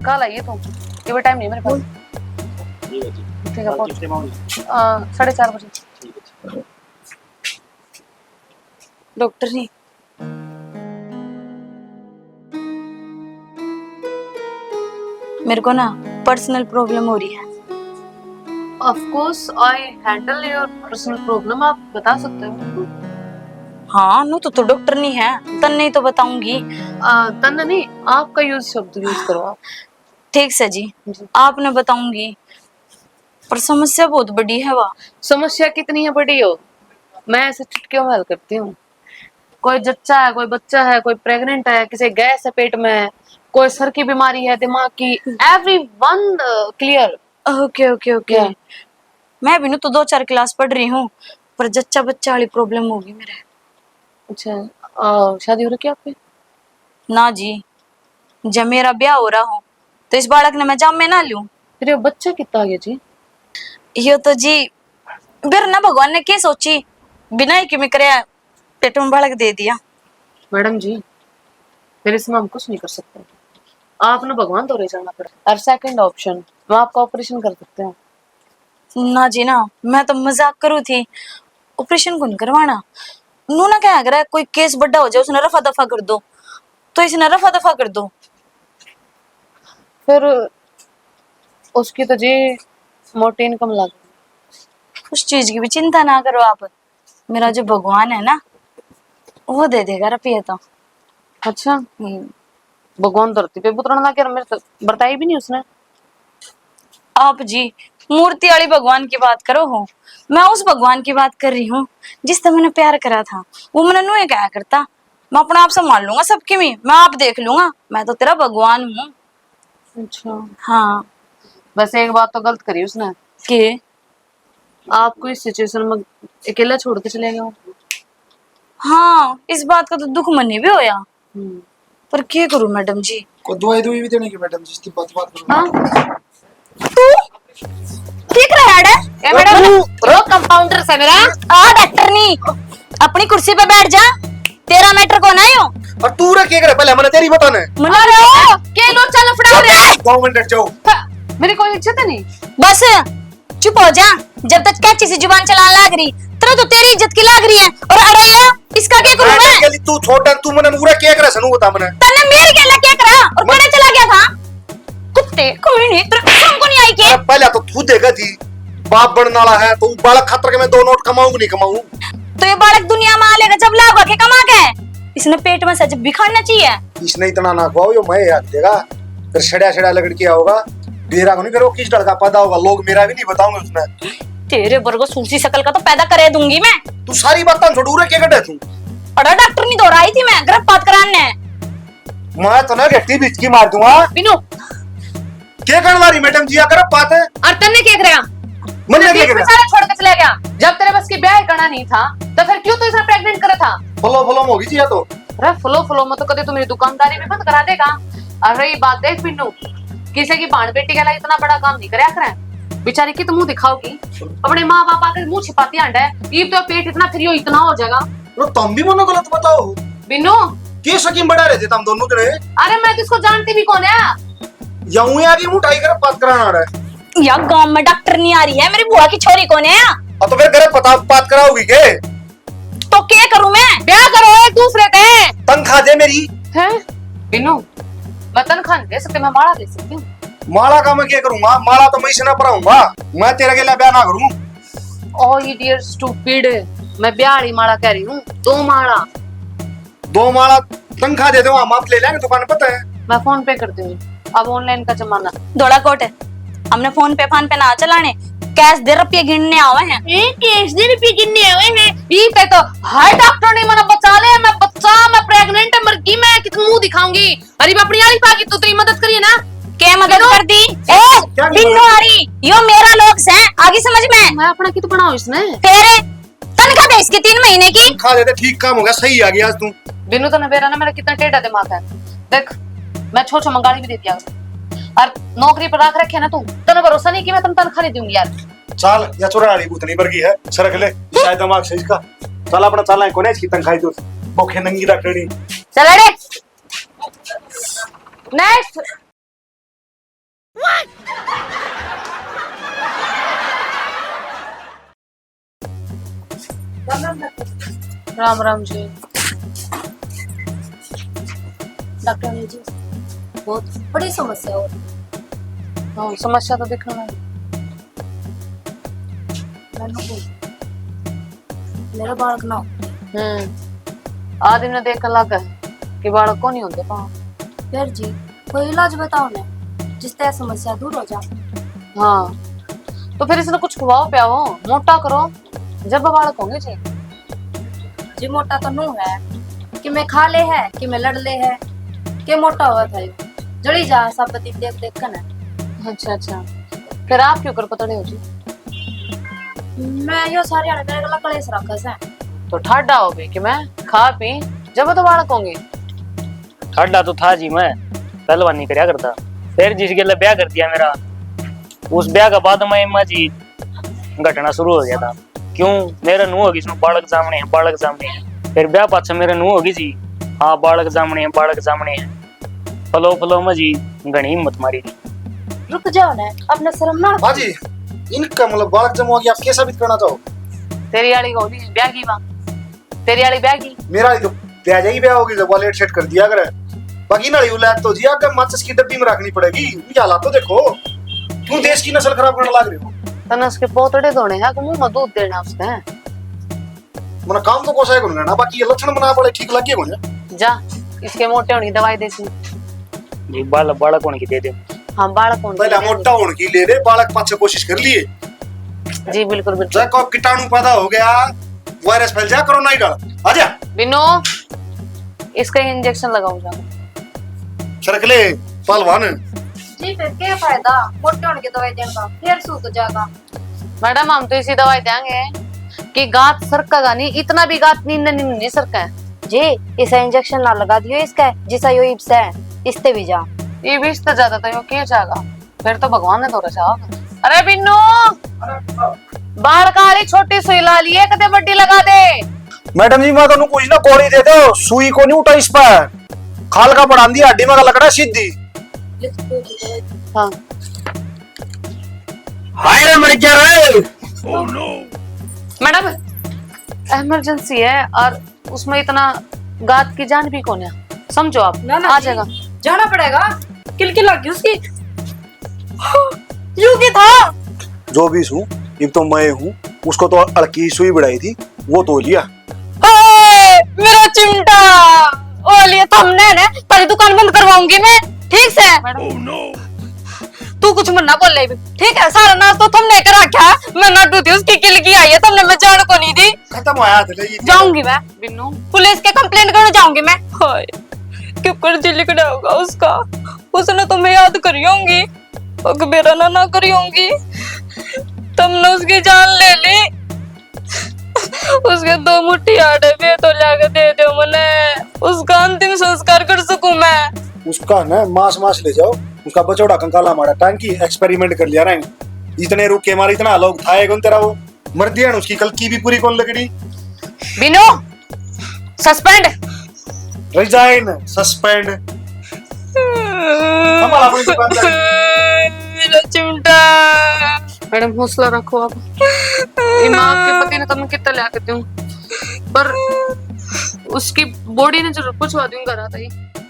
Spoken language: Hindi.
कल आइए तुम, ये भी टाइम नहीं है मेरे पास। ठीक है जी। ठीक है, कितने में होगी? 4:30 बजे। ठीक है। डॉक्टर नहीं, मेरे को ना पर्सनल प्रॉब्लम हो रही है। Of course I handle your personal problem, आप बता सकते हो। हाँ नो तो डॉक्टर नहीं है, तन नहीं तो बताऊंगी। तन नहीं, आपका शब्द यूज करो आप। ठीक से जी, जी। आपने बताऊंगी, पर समस्या बहुत बड़ी है। वाह, समस्या कितनी है बड़ी हो, मैं ऐसे चुटकियों में हल करती हूँ। कोई जच्चा है, कोई बच्चा है, कोई प्रेग्नेंट है, किसी गैस है पेट में, कोई सर की बीमारी है, दिमाग की, everyone clear. Okay okay okay. Yeah. मैं भी नु तो 2-4 क्लास पढ़ रही हूँ, पर जच्चा बच्चा वाली प्रॉब्लम होगी मेरे। अच्छा, शादी हो रखी है आपकी? ना जी, जब मेरा ब्याह हो रहा हो तो इस बालक ने मैं जाम में ना लूं। फिर ये बच्चा कितना आ गया जी? यो तो जी फिर ना भगवान ने क्या सोची, बिना ही कि करे पेट में बालक दे दिया। मैडम जी, फिर इसमें हम कुछ नहीं कर सकते, आप ना भगवान दौरे जाना पड़ेगा। और सेकंड ऑप्शन, हम आपका ऑपरेशन कर सकते हैं। ना जी ना, मैं तो मजाक करूँ थी, ऑपरेशन कौन करवाना। नू ना क्या अगर कोई केस बड़ा हो जाए उसने रफा दफा कर दो, तो इसने रफा दफा कर दो। फिर उसकी तो जी मोटी इनकम लग। उस चीज की भी चिंता ना करो आप, मेरा जो भगवान है ना वो दे देगा रुपये तो। अच्छा, भगवान धरती पे उतरना ना, क्या मेरे तो बताई भी नहीं उसने। आप जी मूर्ति वाली भगवान की बात करो हो, मैं उस भगवान की बात कर रही हूँ जिससे मैंने प्यार करा था। वो मैंने नुए क्या करता, मैं अपना आप संभाल लूंगा सबकी में, मैं आप देख लूंगा, मैं तो तेरा भगवान हूँ। अच्छा, हाँ। वैसे एक बात तो गलत करी उसने, के आपको इस सिचुएशन में अकेला छोड़ के चले गए। हाँ, इस बात का तो दुख मनी भी होया, पर क्या करूं मैडम जी। को दवाई भी देने की मैडम जी, इसकी बात करो। हाँ? तू ठीक रहा है ए मैडम, रो कंपाउंडर से मेरा। डॉक्टर नहीं, अपनी कुर्सी पे बैठ जा, तेरा मैटर कौन आयो। और तू रे क्या करे पहले मैंने तेरी बताना है। मना रहे के लो चल फड़ा रे। 2 मिनट जाओ। मेरी कोई इज्जत है नहीं। बस चुप हो जा, जब तक कैची सी जुबान चलाने लाग रही, तेरा तो तेरी इज्जत की लाग रही है, और अरे ये इसका क्या करूं मैं। मैं तू छोड़, तू मने पूरा क्या करे सनु बता मने। तन्ने मेरे केला क्या करा और कने चला गया था। कुत्ते कोई नहीं, तेरे हमको नहीं आई के। पहले तो तू देगा जी, बाप बनने वाला है तो बालक खतर के मैं 2 नोट कमाऊंगा नहीं कमाऊं। तो ये बालक दुनिया में आ लेगा जब लाभ के कमा के, इसने पेट में सच भी खाना चाहिए। इसने इतना ना खुआओ, यो मैं याद देगा, फिर छड़ा छड़ा लगड़ के होगा, डेरा को नहीं करो, किस डर का पैदा होगा, लोग मेरा भी नहीं बताऊंगे उसने। तेरे वर्गो सूसी शकल का तो पैदा करे दूंगी मैं। तू सारी बातें छोड़ रे, क्या कटे तू। अरे डॉक्टर नहीं दौड़ा आई थी मैं, गर्भपात कराने। मैं तो ना गट्टी बीच की मार दूंगा। बिनो क्या करने वाली मैडम जी, अगर बात है और तन्ने क्या कराया, मैंने क्या करा। सारा छोड़ के चला गया। जब तेरे बस की ब्याह करना नहीं था तो फिर क्यों तू इसे प्रेग्नेंट करा था। फलो फलो होगी जी, या तो अरे फलो मत कदे तू मेरी दुकानदारी भी बंद करा देगा। अरे ये बात देख बिन्नू, किसी की बाण बेटी के लिए इतना बड़ा काम नहीं करया करे, बेचारी की तो मुंह दिखाओगी, अपने माँ बाप आकर मुंह छिपाती आंडा है, ये तो पेट इतना फिर यो इतना हो जाएगा। तुम भी मनो गलत बताओ बिन्नू, के सकीम बड़ा रहते तुम दोनों जने। अरे मैं तो इसको जानती भी कौन है। यूं आगे मुंह उठाई कर बात कराना आ रहा है। यार गांव में डॉक्टर नहीं आ रही है, मेरी बुआ की छोरी कौन है। तो फिर घर पता बात कराओगी के, तो क्या करूं मैं। ब्याह करो एक दूसरे के। तनख्वाह दे मेरी है बिन्नू, मैं तनख्वाह नहीं दे सकती, मैं माला दे सकती हूँ। माला का मैं क्या करूंगा, माला तो मैं इसे पढ़ाऊंगा, मैं तेरे के लिए ब्याह ना करूं। ओ ये डियर स्टूपिड, मैं ब्याह वाली माला कह रही हूँ, 2 माला। 2 माला तनख्वाह दे दो, हम आप ले लेंगे दुकान पता है। मैं फोन पे करती हूँ, अब ऑनलाइन का जमाना। धोला कोट है, हमने फोन पे फान पे ना चलाने, कैश दे रुपये गिनने आवे हैं। कैश दे रुपये गिनने आवे हैं, ये पे तो हर डॉक्टर ने मना बचा ले, मैं बच्चा, मैं प्रेग्नेंट मर गई, मैं कितना मुंह दिखाऊंगी। अरे मैं अपनी आली पाकी तो तेरी मदद करिए ना। क्या मदद कर दी। ए बिन्नू आ रही, यो मेरा लोग है, आगे समझ में। मैं अपना की तो बनाओ इसने। तेरे तनख्वाह दे इसकी 3 महीने की। खा देते, ठीक काम हो गया, सही आ गया आज तू। बिन्नू तो नबेरा ना, मेरा कितना टेढ़ा दिमाग है देख, मैं छो मंगानी भी देती हूँ, और नौकरी पर रख रखे ना तू, तने भरोसा नहीं कि मैं तुम तनख्वाह नहीं दूंगी यार। चाल या चुरा वाली उतनी बरगी है, सरक ले शायद दिमाग से इसका। चल अपना चलना है, कोने इसकी तनख्वाह तो भूखे नंगी डॉक्टरी। चल रे नेक्स्ट। राम राम जी। डॉक्टर ने जी बहुत बड़ी समस्या हो हाँ, समस्या तो दिख रहा है। मेरा बालक ना आदमी ने देख कर लगा कि बालक को नहीं होते पाँव। फिर जी कोई इलाज बताओ ना जिससे समस्या दूर हो जाए। हाँ, तो फिर इसने कुछ खवाओ पियाओ, मोटा करो, जब बालक होंगे जी। जी मोटा तो नू है कि मैं खा ले है कि मैं लड़ ले है कि मोटा हुआ था यो जड़ी जा सब देख देख कर ना। अच्छा अच्छा, फिर आप क्यों कर पतड़े हो जी? मैं यो सारे आने मेरे गला कलेस रखा से तो ठाडा हो गई कि मैं खा पी जब तो बालक होंगे। ठाडा तो था जी, मैं पहलवानी करया करता, फिर जिस गल ब्याह कर दिया मेरा, उस ब्याह के बाद में माँ जी घटना शुरू हो गया था। क्यों मेरा नू होगी बालक जामने हैं, बालक जामने हैं। फिर ब्याह पाछा मेरा नू होगी जी, हाँ बालक जामने हैं, बालक जामने हैं। फलो फलो में जी घनी हिम्मत मारी थी। रुक जाओ ना अपना शर्म ना। हाँ जी, इनका मतलब बालक जमा गया, आप कैसा भी करना चाहो? तेरी वाली को नहीं ब्याह की वहाँ, तेरी वाली ब्याह की। मेरा तो ब्याह जाएगी, ब्याह होगी जब लेट सेट कर दिया करे। बाकी ना औलाद तो जी आगे माचिस की डब्बी में रखनी पड़ेगी। उनके हालात तो देखो, क्यों देश की नस्ल खराब करने लग रहे हो? तनस के पोतड़े धोने हैं कि मुंह में दूध देना उसके। मना काम तो कोसा है कोन ना, बाकी ये लक्षण बना पड़े ठीक लगे कोन। जा इसके मोटे होने की दवाई देसी जी बालक होने की दे दे। हाँ बालक होने पहले की दे मोटा होने की ले ले, बालक पाछे कोशिश कर लिए। दे। जी बिल्कुल बिल्कुल। जब कीटाणु पैदा हो गया, वायरस फैल जाए, कोरोना ही डाल आजा। बिनो इसका इंजेक्शन लगाऊं जा। सरकले पहलवान जी फिर क्या फायदा मोटे होने की दवाई देने का, फिर सूख जाएगा। मैडम हम तो इसी दवाई देंगे कि गांठ सरकेगा नहीं, इतना भी गांठ नहीं सरका है जी इसे इंजेक्शन ना लगा दियो इसका जिसा यो इब्स है इसते भी जा। ये भी इससे ज्यादा तो यो क्या जाएगा, फिर तो भगवान ने तो रचा। अरे बिन्नू बाल काली छोटी सुई ला लिए कदे बड्डी लगा दे। मैडम जी मैं तो कुछ ना कोड़ी दे दो, सुई को नहीं उठा इस पर, खाल का बढ़ा दी, हड्डी में का लकड़ा सीधी। हाँ हाय रे मर गया रे। मैडम इमरजेंसी है और उसमें इतना गात की जान भी कौन है, समझो आप। ना आ जाएगा, जाना पड़ेगा। किलकिल लग गई उसकी। यू की था जो भी हूँ ये तो मैं हूँ, उसको तो अड़की सुई बढ़ाई थी, वो तो लिया। मेरा चिमटा ओ लिए तुमने ने तेरी दुकान बंद करवाऊंगी मैं, ठीक से। तू कुछ मत ना बोल ले, ठीक है? सारा नाश तो तुमने करा क्या? मैं नड्डू थी उसकी किल की आई है, तुमने मैं जान को नहीं दी। खत्म होया था ये। जाऊंगी मैं बिन्नू पुलिस के कंप्लेंट करने जाऊंगी मैं। हाय क्यों कर दिल लिखना होगा उसका, उसने तुम्हें याद करी होंगी, मेरा ना करी होंगी, तुमने उसकी जान ले ली। उसके 2 मुट्ठी आटे पे तो लाके दे दो मने, उसका अंतिम संस्कार कर सकूं मैं। उसका ना मांस ले जाओ, उसका बचौड़ा कंकाला मारा टांकी एक्सपेरिमेंट कर लिया रहेंगे। इतने रुके मारे इतना लोग थाए कौन तेरा, वो मर दिया ना, उसकी कल की भी पूरी कौन लगड़ी। Binnu suspend, resign, suspend. हमारा अपनी दुकानदारी। मेरा चिमटा। मैडम हौसला रखो आप। इमाम के पति ने तुम कितना ले आते हूँ, पर उसकी बॉडी ने जरूर पूछवा दूंगा रात आई।